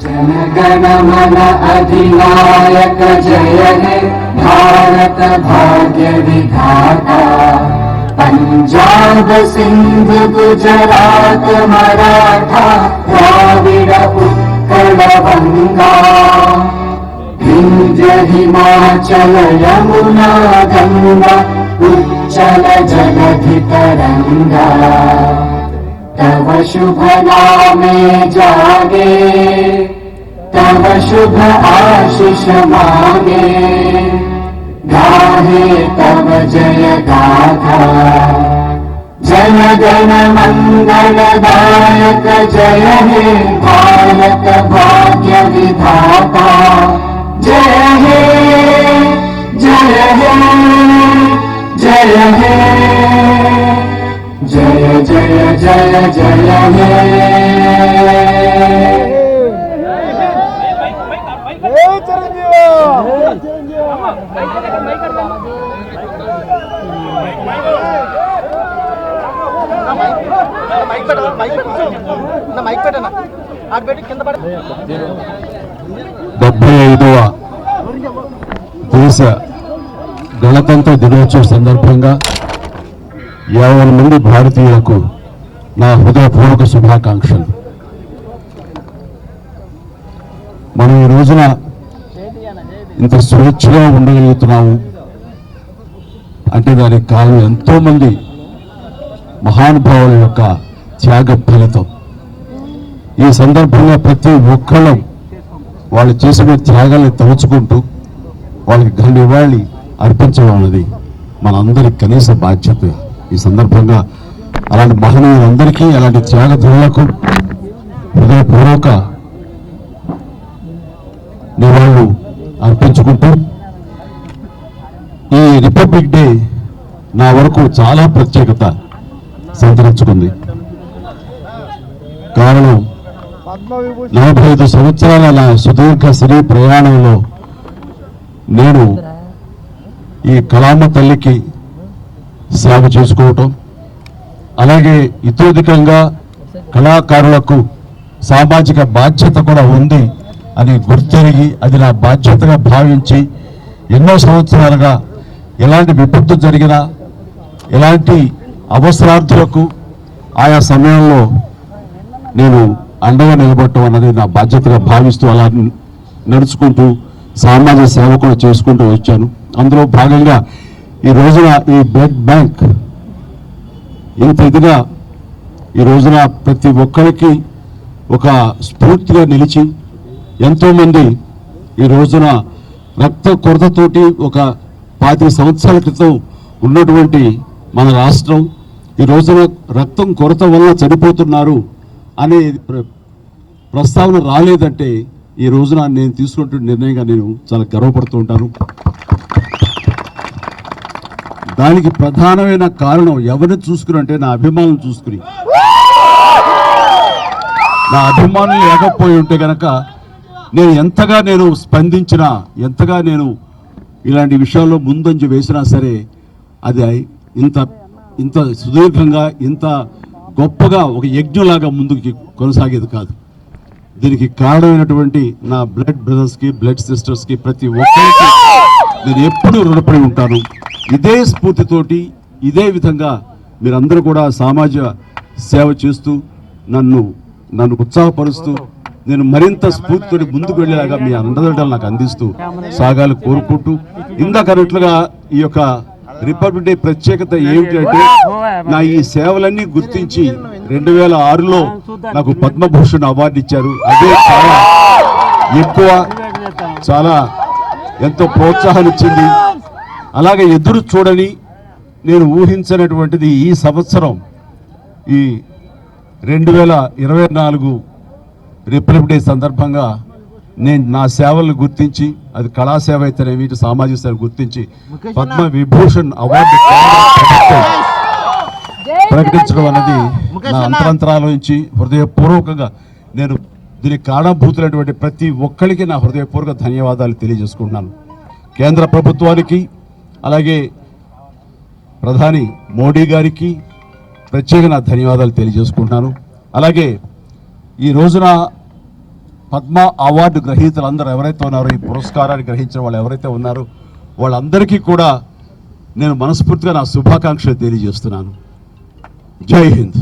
जनगण मन अधिनायक जय हे भारत भाग्य विधाता। पंजाब सिंध गुजरात मराठा द्राविड़ उत्कल गंगा विंध्य हिमाचल यमुना गंगा उच्चल जलधि तरंगा। तव शुभ नामे जागे तव शुभ आशीष मांगे गाहे तव जय गाथा। जन गण मंगलदायक जय हे भारत भाग्य विधाता। जय हे जय हे जय हे जय जय जय जय हे। డెబ్బై 75వ దేశ గణతంత్ర దినోత్సవ సందర్భంగా 50 మంది భారతీయులకు నా హృదయపూర్వక శుభాకాంక్షలు. మనం ఈ రోజున ఇంత స్వేచ్ఛగా ఉండగలుగుతున్నాము అంటే దానికి కారణం ఎంతో మంది మహానుభావుల యొక్క త్యాగ ఫలితం. ఈ సందర్భంగా ప్రతి ఒక్కళ్ళం వాళ్ళు చేసిన త్యాగాన్ని తలుచుకుంటూ వాళ్ళకి ఘన నివాళి అర్పించడం అన్నది మనందరి కనీస బాధ్యత. ఈ సందర్భంగా అలాంటి మహనీయులందరికీ అలాంటి త్యాగధనులకు హృదయపూర్వక నివాళులు అర్పించుకుంటూ ఈ రిపబ్లిక్ డే నా వరకు చాలా ప్రత్యేకత సంతరించుకుంది. కారణం 45 సంవత్సరాల నా సుదీర్ఘ సినీ ప్రయాణంలో నేను ఈ కళామ తల్లికి సేవ చేసుకోవటం, అలాగే ఇతోధికంగా కళాకారులకు సామాజిక బాధ్యత కూడా ఉంది అని గుర్తెరిగి అది నా బాధ్యతగా భావించి ఎన్నో సంవత్సరాలుగా ఎలాంటి విపత్తు జరిగినా ఎలాంటి అవసరార్థులకు ఆయా సమయంలో నేను అండగా నిలబడటం అన్నది నా బాధ్యతగా భావిస్తూ అలా నడుచుకుంటూ సామాజిక సేవ కూడా చేసుకుంటూ వచ్చాను. అందులో భాగంగా ఈ రోజున ఈ బ్లడ్ బ్యాంక్ ఇంత ఇదిగా ఈ రోజున ప్రతి ఒక్కరికి ఒక స్ఫూర్తిగా నిలిచి ఎంతోమంది ఈ రోజున రక్త కొరతతోటి ఒక 25 సంవత్సరాల క్రితం ఉన్నటువంటి మన రాష్ట్రం ఈ రోజున రక్తం కొరత వల్ల చనిపోతున్నారు అనే ప్రస్తావన రాలేదంటే ఈ రోజున నేను తీసుకున్నటువంటి నిర్ణయంగా నేను చాలా గర్వపడుతూ ఉంటాను. దానికి ప్రధానమైన కారణం ఎవరిని చూసుకుని అంటే నా అభిమానులు చూసుకుని. నా అభిమానులు లేకపోయి ఉంటే కనుక నేను ఎంతగా నేను స్పందించినా ఎంతగా నేను ఇలాంటి విషయాల్లో ముందంజ వేసినా సరే అది ఇంత సుదీర్ఘంగా ఇంత గొప్పగా ఒక యజ్ఞంలాగా ముందుకు కొనసాగేది కాదు. దీనికి కారణమైనటువంటి నా బ్లడ్ బ్రదర్స్కి, బ్లడ్ సిస్టర్స్కి, ప్రతి ఒక్కరికి నేను ఎప్పుడూ రుణపడి ఉంటాను. ఇదే స్ఫూర్తితోటి ఇదే విధంగా మీరందరూ కూడా సమాజ సేవ చేస్తూ నన్ను ఉత్సాహపరుస్తూ నేను మరింత స్ఫూర్తితో ముందుకు వెళ్ళేలాగా మీ అండదండలు నాకు అందిస్తూ సాగాలు కోరుకుంటూ, ఇందాకన్నట్లుగా ఈ యొక్క రిపబ్లిక్ డే ప్రత్యేకత ఏమిటంటే నా ఈ సేవలన్నీ గుర్తించి 2006లో నాకు పద్మభూషణ్ అవార్డు ఇచ్చారు. అదే చాలా ఎక్కువ, చాలా ఎంతో ప్రోత్సాహాన్ని ఇచ్చింది. అలాగే ఎదురు చూడని నేను ఊహించినటువంటిది ఈ సంవత్సరం ఈ 2024 రిపబ్లిక్ డే సందర్భంగా నేను నా సేవలను గుర్తించి, అది కళాసేవ అయితేనేమి, సామాజిక సేవ గుర్తించి పద్మ విభూషణ్ అవార్డు ప్రకటించడం అనేది నా అంతరంతరాల నుంచి హృదయపూర్వకంగా నేను దీనికి కారణభూతులైనటువంటి ప్రతి ఒక్కరికి నా హృదయపూర్వక ధన్యవాదాలు తెలియజేసుకుంటున్నాను. కేంద్ర ప్రభుత్వానికి, అలాగే ప్రధాని మోడీ గారికి ప్రత్యేక నా ధన్యవాదాలు తెలియజేసుకుంటున్నాను. అలాగే ఈ రోజున పద్మ అవార్డు గ్రహీతలందరూ ఎవరైతే ఉన్నారో, ఈ పురస్కారాన్ని గ్రహించిన వాళ్ళు ఎవరైతే ఉన్నారో వాళ్ళందరికీ కూడా నేను మనస్ఫూర్తిగా నా శుభాకాంక్షలు తెలియజేస్తున్నాను. జై హింద్.